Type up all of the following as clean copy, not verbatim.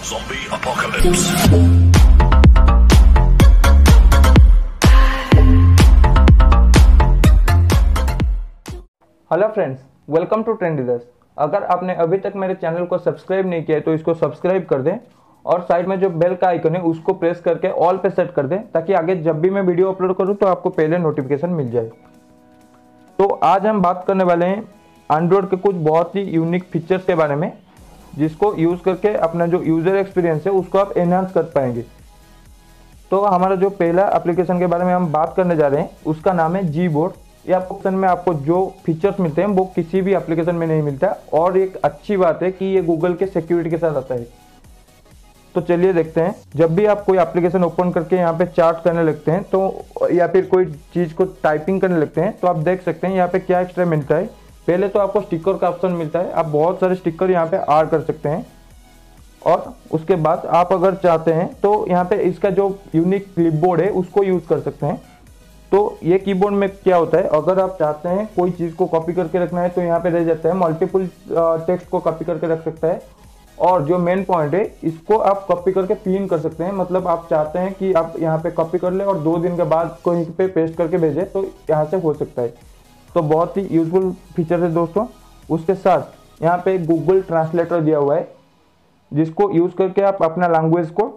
Zombie apocalypse. Hello friends, welcome to ट्रेंडीदर्स। अगर आपने अभी तक मेरे चैनल को सब्सक्राइब नहीं किया है तो इसको सब्सक्राइब कर दें और साइड में जो बेल का आइकन है उसको प्रेस करके ऑल पे सेट कर दें ताकि आगे जब भी मैं वीडियो अपलोड करूं तो आपको पहले नोटिफिकेशन मिल जाए। तो आज हम बात करने वाले हैं एंड्रॉयड के कुछ बहुत ही यूनिक फीचर्स के बारे में जिसको यूज़ करके अपना जो यूज़र एक्सपीरियंस है उसको आप एनहांस कर पाएंगे। तो हमारा जो पहला एप्लीकेशन के बारे में हम बात करने जा रहे हैं उसका नाम है Gboard। ये ऑप्शन में आपको जो फीचर्स मिलते हैं वो किसी भी एप्लीकेशन में नहीं मिलता और एक अच्छी बात है कि ये गूगल के सिक्योरिटी के साथ आता है। तो चलिए देखते हैं। जब भी आप कोई एप्लीकेशन ओपन करके यहाँ पे चार्ट करने लगते हैं तो या फिर कोई चीज़ को टाइपिंग करने लगते हैं तो आप देख सकते हैं यहाँ पे क्या एक्स्ट्रा मिलता है। पहले तो आपको स्टिकर का ऑप्शन मिलता है, आप बहुत सारे स्टिकर यहाँ पे ऐड कर सकते हैं और उसके बाद आप अगर चाहते हैं तो यहाँ पे इसका जो यूनिक क्लिपबोर्ड है उसको यूज़ कर सकते हैं। तो ये कीबोर्ड में क्या होता है, अगर आप चाहते हैं कोई चीज़ को कॉपी करके रखना है तो यहाँ पे रह जाता है, मल्टीपल टेक्स्ट को कॉपी करके रख सकता है और जो मेन पॉइंट है इसको आप कॉपी करके पिन कर सकते हैं। मतलब आप चाहते हैं कि आप यहाँ पे कॉपी कर ले और 2 दिन के बाद कहीं पे पेस्ट करके भेजें तो यहाँ से हो सकता है। तो बहुत ही यूजफुल फीचर है दोस्तों। उसके साथ यहाँ पे गूगल ट्रांसलेटर दिया हुआ है जिसको यूज़ करके आप अपना लैंग्वेज को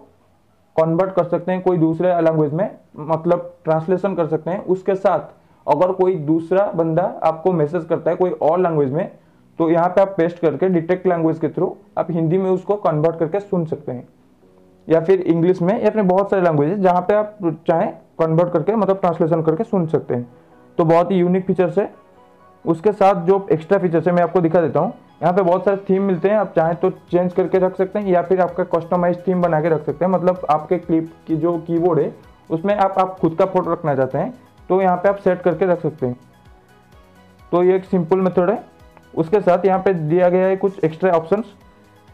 कन्वर्ट कर सकते हैं कोई दूसरे लैंग्वेज में, मतलब ट्रांसलेशन कर सकते हैं। उसके साथ अगर कोई दूसरा बंदा आपको मैसेज करता है कोई और लैंग्वेज में तो यहाँ पे आप पेस्ट करके डिटेक्ट लैंग्वेज के थ्रू आप हिंदी में उसको कन्वर्ट करके सुन सकते हैं या फिर इंग्लिश में या फिर बहुत सारे लैंग्वेजेस जहाँ पे आप चाहें कन्वर्ट करके मतलब ट्रांसलेशन करके सुन सकते हैं। तो बहुत ही यूनिक फीचर्स है। उसके साथ जो एक्स्ट्रा फीचर्स है मैं आपको दिखा देता हूँ। यहाँ पे बहुत सारे थीम मिलते हैं, आप चाहें तो चेंज करके रख सकते हैं या फिर आपका कस्टमाइज थीम बना के रख सकते हैं। मतलब आपके क्लिप की जो कीबोर्ड है उसमें आप खुद का फोटो रखना चाहते हैं तो यहाँ पे आप सेट करके रख सकते हैं। तो ये एक सिंपल मेथड है। उसके साथ यहाँ पे दिया गया है कुछ एक्स्ट्रा ऑप्शंस।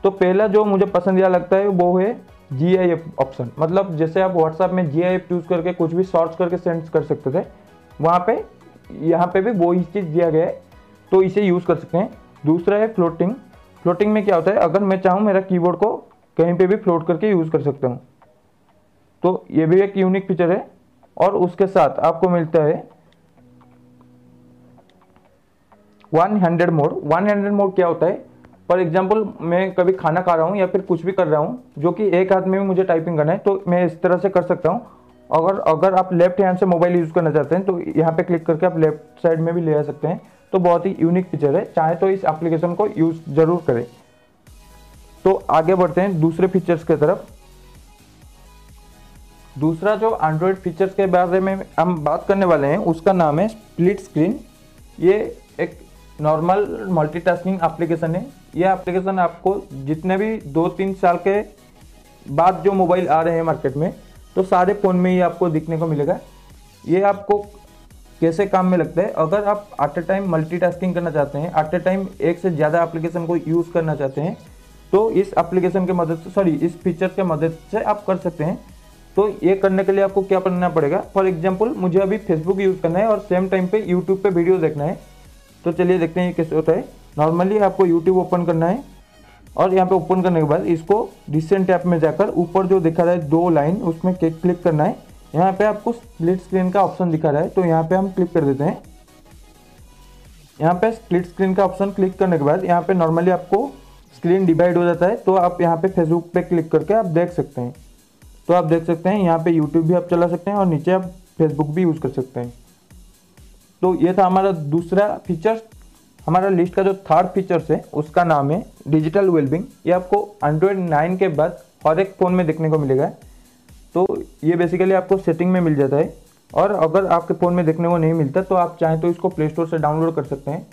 तो पहला जो मुझे पसंदीदा लगता है वो है GIF ऑप्शन। मतलब जैसे आप व्हाट्सएप में GIF यूज़ करके कुछ भी सर्च करके सेंड कर सकते थे, वहाँ पे यहाँ पे भी वो ही चीज़ दिया गया है तो इसे यूज़ कर सकते हैं। दूसरा है फ्लोटिंग। फ्लोटिंग में क्या होता है, अगर मैं चाहूँ मेरा कीबोर्ड को कहीं पे भी फ्लोट करके यूज़ कर सकता हूँ। तो ये भी एक यूनिक फीचर है। और उसके साथ आपको मिलता है one handed mode. One handed mode क्या होता है, फॉर एग्जाम्पल मैं कभी खाना खा रहा हूँ या फिर कुछ भी कर रहा हूँ जो कि एक हाथ में भी मुझे टाइपिंग करना है तो मैं इस तरह से कर सकता हूँ। अगर आप लेफ्ट हैंड से मोबाइल यूज़ करना चाहते हैं तो यहाँ पे क्लिक करके आप लेफ्ट साइड में भी ले आ सकते हैं। तो बहुत ही यूनिक फीचर है, चाहे तो इस एप्लीकेशन को यूज़ ज़रूर करें। तो आगे बढ़ते हैं दूसरे फीचर्स की तरफ। दूसरा जो एंड्रॉयड फीचर्स के बारे में हम बात करने वाले हैं उसका नाम है स्प्लिट स्क्रीन। ये एक नॉर्मल मल्टीटास्किंग एप्लीकेशन है। ये एप्लीकेशन आपको जितने भी 2-3 साल के बाद जो मोबाइल आ रहे हैं मार्केट में तो सारे फ़ोन में ही आपको दिखने को मिलेगा। ये आपको कैसे काम में लगता है, अगर आप एट ए टाइम मल्टीटास्किंग करना चाहते हैं, एट ए टाइम एक से ज़्यादा एप्लीकेशन को यूज़ करना चाहते हैं तो इस एप्लीकेशन के मदद से इस फीचर के मदद से आप कर सकते हैं। तो ये करने के लिए आपको क्या करना पड़ेगा, फॉर एग्जांपल मुझे अभी फेसबुक यूज़ करना है और सेम टाइम पे यूट्यूब पे वीडियो देखना है। तो चलिए देखते हैं ये कैसे होता है। नॉर्मली आपको यूट्यूब ओपन करना है और यहाँ पे ओपन करने के बाद इसको रिसेंट ऐप में जाकर ऊपर जो दिखा रहा है 2 लाइन उसमें क्लिक करना है। यहाँ पे आपको स्प्लिट स्क्रीन का ऑप्शन दिखा रहा है तो यहाँ पे हम क्लिक कर देते हैं। यहाँ पे स्प्लिट स्क्रीन का ऑप्शन क्लिक करने के बाद यहाँ पे नॉर्मली आपको स्क्रीन डिवाइड हो जाता है तो आप यहाँ पे फेसबुक पे क्लिक करके आप देख सकते हैं। तो आप देख सकते हैं यहाँ पे यूट्यूब भी आप चला सकते हैं और नीचे आप फेसबुक भी यूज़ कर सकते हैं। तो ये था हमारा दूसरा फीचर। हमारा लिस्ट का जो थर्ड फीचर्स है उसका नाम है डिजिटल वेलबींग। ये आपको एंड्रॉयड 9 के बाद हर एक फ़ोन में देखने को मिलेगा। तो ये बेसिकली आपको सेटिंग में मिल जाता है और अगर आपके फ़ोन में देखने को नहीं मिलता तो आप चाहें तो इसको प्ले स्टोर से डाउनलोड कर सकते हैं।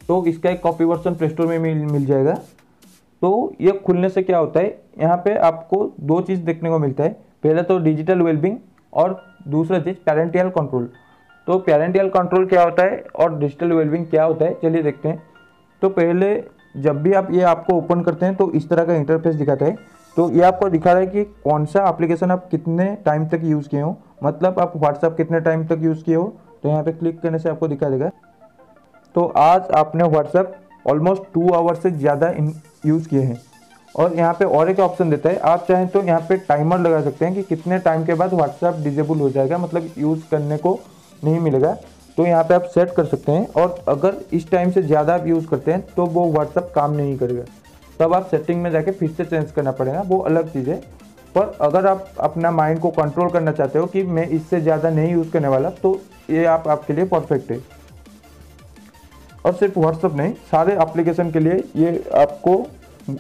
तो इसका एक कॉपी वर्जन प्ले स्टोर में मिल जाएगा। तो ये खुलने से क्या होता है, यहाँ पे आपको 2 चीज़ देखने को मिलता है। पहले तो डिजिटल वेलबींग और दूसरा चीज़ पेरेंटियल कंट्रोल। तो पेरेंटियल कंट्रोल क्या होता है और डिजिटल वेलबींग क्या होता है चलिए देखते हैं। तो पहले जब भी आप ये आपको ओपन करते हैं तो इस तरह का इंटरफेस दिखाता है। तो ये आपको दिखा रहा है कि कौन सा एप्लीकेशन आप कितने टाइम तक यूज़ किए हो, मतलब आप व्हाट्सएप कितने टाइम तक यूज़ किए हो। तो यहाँ पे क्लिक करने से आपको दिखा देगा। तो आज आपने व्हाट्सएप ऑलमोस्ट 2 आवर से ज़्यादा यूज़ किए हैं और यहाँ पे और एक ऑप्शन देता है, आप चाहें तो यहाँ पे टाइमर लगा सकते हैं कि कितने टाइम के बाद व्हाट्सएप डिजेबल हो जाएगा, मतलब यूज़ करने को नहीं मिलेगा। तो यहाँ पे आप सेट कर सकते हैं, और अगर इस टाइम से ज़्यादा आप यूज़ करते हैं तो वो व्हाट्सएप काम नहीं करेगा, तब आप सेटिंग में जाके फिर से चेंज करना पड़ेगा, वो अलग चीज़ है। पर अगर आप अपना माइंड को कंट्रोल करना चाहते हो कि मैं इससे ज़्यादा नहीं यूज़ करने वाला, तो ये आपके लिए परफेक्ट है। और सिर्फ व्हाट्सएप नहीं, सारे एप्लीकेशन के लिए ये आपको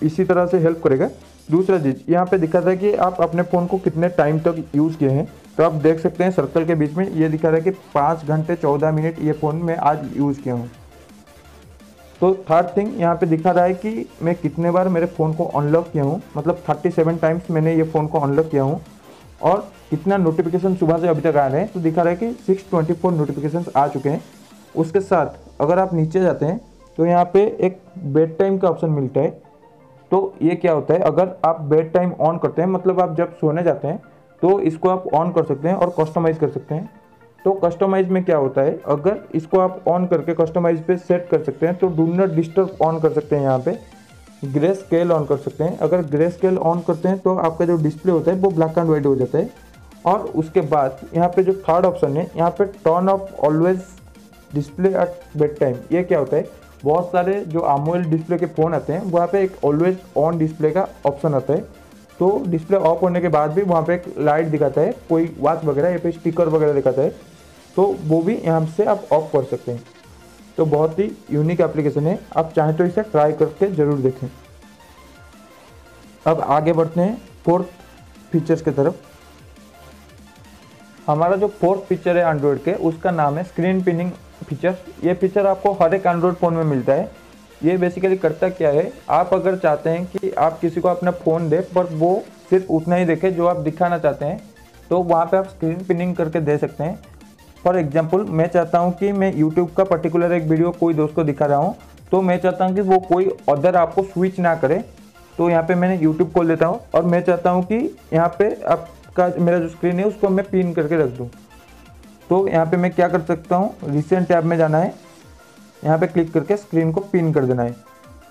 इसी तरह से हेल्प करेगा। दूसरा चीज़ यहाँ पे दिखा था कि आप अपने फ़ोन को कितने टाइम तक यूज़ किए हैं, तो आप देख सकते हैं सर्कल के बीच में ये दिखा रहा है कि 5 घंटे 14 मिनट ये फ़ोन में आज यूज़ किया हूँ। तो थर्ड थिंग यहाँ पे दिखा रहा है कि मैं कितने बार मेरे फ़ोन को अनलॉक किया हूँ, मतलब 37 टाइम्स मैंने ये फ़ोन को अनलॉक किया हूँ, और कितना नोटिफिकेशन सुबह से अभी तक आ रहे हैं। तो दिखा रहा है कि 624 नोटिफिकेशन आ चुके हैं। उसके साथ अगर आप नीचे जाते हैं तो यहाँ पे एक बेड टाइम का ऑप्शन मिलता है। तो ये क्या होता है, अगर आप बेड टाइम ऑन करते हैं, मतलब आप जब सोने जाते हैं तो इसको आप ऑन कर सकते हैं और कस्टमाइज़ कर सकते हैं। तो कस्टमाइज में क्या होता है, अगर इसको आप ऑन करके कस्टमाइज पे सेट कर सकते हैं तो डू नॉट डिस्टर्ब ऑन कर सकते हैं, यहाँ पे ग्रे स्केल ऑन कर सकते हैं। अगर ग्रे स्केल ऑन करते हैं तो आपका जो डिस्प्ले होता है वो ब्लैक एंड वाइट हो जाता है। और उसके बाद यहाँ पे जो थर्ड ऑप्शन है, यहाँ पे turn off always display at bed time. ये क्या होता है, बहुत सारे जो AMOLED डिस्प्ले के फ़ोन आते हैं वहाँ पे एक ऑलवेज ऑन डिस्प्ले का ऑप्शन आता है। तो डिस्प्ले ऑफ होने के बाद भी वहाँ पे एक लाइट दिखाता है, कोई वॉच वगैरह या फिर स्टिकर वगैरह दिखाता है, तो वो भी यहाँ से आप ऑफ कर सकते हैं। तो बहुत ही यूनिक एप्लीकेशन है, आप चाहें तो इसे ट्राई करके ज़रूर देखें। अब आगे बढ़ते हैं फोर्थ फीचर्स की तरफ। हमारा जो फोर्थ फीचर है एंड्रॉयड के, उसका नाम है स्क्रीन पिनिंग फीचर। ये फीचर आपको हर एक एंड्रॉयड फ़ोन में मिलता है। ये बेसिकली करता क्या है, आप अगर चाहते हैं कि आप किसी को अपना फ़ोन दें पर वो सिर्फ उतना ही देखे जो आप दिखाना चाहते हैं, तो वहाँ पे आप स्क्रीन पिनिंग करके दे सकते हैं। फॉर एग्जांपल, मैं चाहता हूँ कि मैं यूट्यूब का पर्टिकुलर एक वीडियो कोई दोस्त को दिखा रहा हूँ, तो मैं चाहता हूँ कि वो कोई अदर आपको स्विच ना करे। तो यहाँ पे मैंने यूट्यूब खोल लेता हूँ और मैं चाहता हूँ कि यहाँ पे आपका मेरा जो स्क्रीन है उसको मैं पिन करके रख दूँ। तो यहाँ पे मैं क्या कर सकता हूँ, रिसेंट टैब में जाना है, यहाँ पे क्लिक करके स्क्रीन को पिन कर देना है,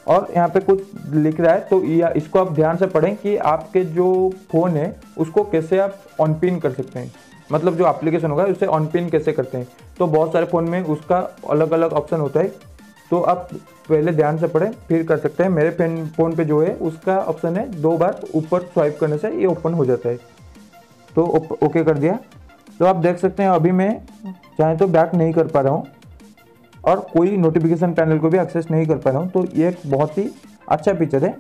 और यहाँ पे कुछ लिख रहा है तो या इसको आप ध्यान से पढ़ें कि आपके जो फ़ोन है उसको कैसे आप ऑन पिन कर सकते हैं, मतलब जो एप्लीकेशन होगा उसे ऑन पिन कैसे करते हैं। तो बहुत सारे फ़ोन में उसका अलग अलग ऑप्शन होता है, तो आप पहले ध्यान से पढ़ें फिर कर सकते हैं। मेरे फ़ोन पे जो है उसका ऑप्शन है 2 बार ऊपर स्वाइप करने से ये ओपन हो जाता है। तो ओके कर दिया। तो आप देख सकते हैं अभी मैं चाहे तो बैक नहीं कर पा रहा हूँ और कोई नोटिफिकेशन पैनल को भी एक्सेस नहीं कर पा रहा हूँ। तो ये एक बहुत ही अच्छा फीचर है,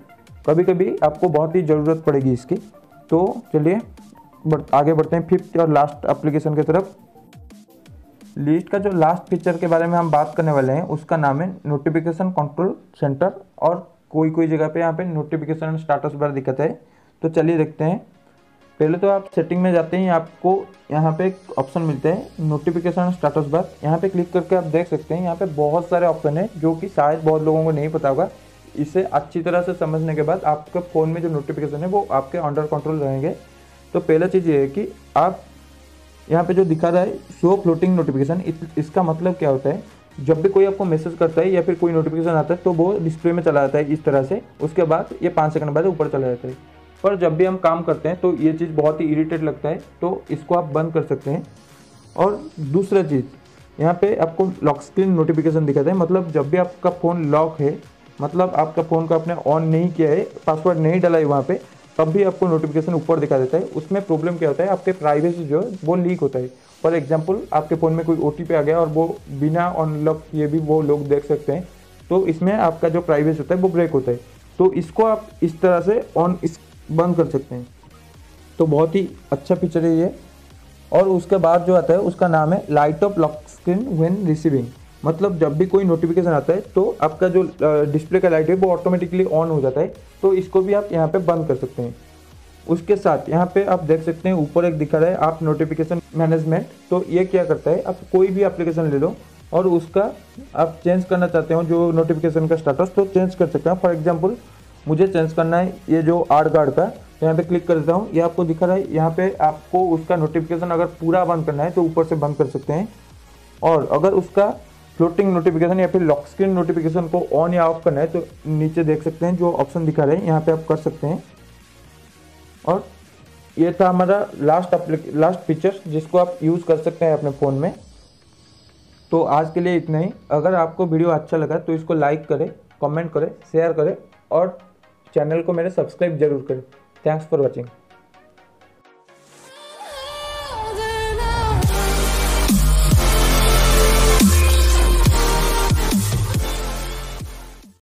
कभी कभी आपको बहुत ही ज़रूरत पड़ेगी इसकी। तो चलिए आगे बढ़ते हैं फिफ्थ और लास्ट एप्लीकेशन की तरफ। लिस्ट का जो लास्ट फीचर के बारे में हम बात करने वाले हैं उसका नाम है नोटिफिकेशन कंट्रोल सेंटर, और कोई जगह पे यहाँ पे नोटिफिकेशन स्टेटस बार दिखाता है। तो चलिए देखते हैं। पहले तो आप सेटिंग में जाते हैं, आपको यहाँ पे एक ऑप्शन मिलता है नोटिफिकेशन स्टेटस बार। यहाँ पे क्लिक करके आप देख सकते हैं यहाँ पे बहुत सारे ऑप्शन है जो कि शायद बहुत लोगों को नहीं पता होगा। इसे अच्छी तरह से समझने के बाद आपके फ़ोन में जो नोटिफिकेशन है वो आपके अंडर कंट्रोल रहेंगे। तो पहला चीज़ ये है कि आप यहाँ पे जो दिखा रहा है शो फ्लोटिंग नोटिफिकेशन, इसका मतलब क्या होता है, जब भी कोई आपको मैसेज करता है या फिर कोई नोटिफिकेशन आता है तो वो डिस्प्ले में चला जाता है इस तरह से, उसके बाद ये 5 सेकंड बाद ऊपर चला जाता है। पर जब भी हम काम करते हैं तो ये चीज़ बहुत ही इरिटेट लगता है, तो इसको आप बंद कर सकते हैं। और दूसरा चीज़ यहाँ पे आपको लॉक स्क्रीन नोटिफिकेशन दिखाता है, मतलब जब भी आपका फ़ोन लॉक है, मतलब आपका फ़ोन को आपने ऑन नहीं किया है, पासवर्ड नहीं डाला है वहाँ पे, तब भी आपको नोटिफिकेशन ऊपर दिखा देता है। उसमें प्रॉब्लम क्या होता है, आपके प्राइवेसी जो है वो लीक होता है। फॉर एग्जांपल, आपके फ़ोन में कोई OTP आ गया और वो बिना अनलॉक किए भी वो लोग देख सकते हैं, तो इसमें आपका जो प्राइवेसी होता है वो ब्रेक होता है। तो इसको आप इस तरह से बंद कर सकते हैं। तो बहुत ही अच्छा फीचर है ये। और उसके बाद जो आता है उसका नाम है light up lock screen when receiving, मतलब जब भी कोई नोटिफिकेशन आता है तो आपका जो डिस्प्ले का लाइट है वो ऑटोमेटिकली ऑन हो जाता है। तो इसको भी आप यहाँ पे बंद कर सकते हैं। उसके साथ यहाँ पे आप देख सकते हैं ऊपर एक दिखा रहा है आप नोटिफिकेशन मैनेजमेंट। तो ये क्या करता है, आप कोई भी एप्लीकेशन ले लो और उसका आप चेंज करना चाहते हो जो नोटिफिकेशन का स्टेटस, तो चेंज कर सकते हैं। फॉर एग्जाम्पल, मुझे चेंज करना है ये जो आर्ट गार्ड का, तो यहाँ पे क्लिक कर देता हूँ। ये आपको दिखा रहा है, यहाँ पे आपको उसका नोटिफिकेशन अगर पूरा बंद करना है तो ऊपर से बंद कर सकते हैं, और अगर उसका फ्लोटिंग नोटिफिकेशन या फिर लॉक स्क्रीन नोटिफिकेशन को ऑन या ऑफ करना है तो नीचे देख सकते हैं जो ऑप्शन दिखा रहे हैं, यहाँ पे आप कर सकते हैं। और ये था हमारा लास्ट फीचर जिसको आप यूज़ कर सकते हैं अपने फ़ोन में। तो आज के लिए इतना ही। अगर आपको वीडियो अच्छा लगा तो इसको लाइक करें, कमेंट करें, शेयर करें और चैनल को मेरे सब्सक्राइब जरूर करें। Thanks for watching.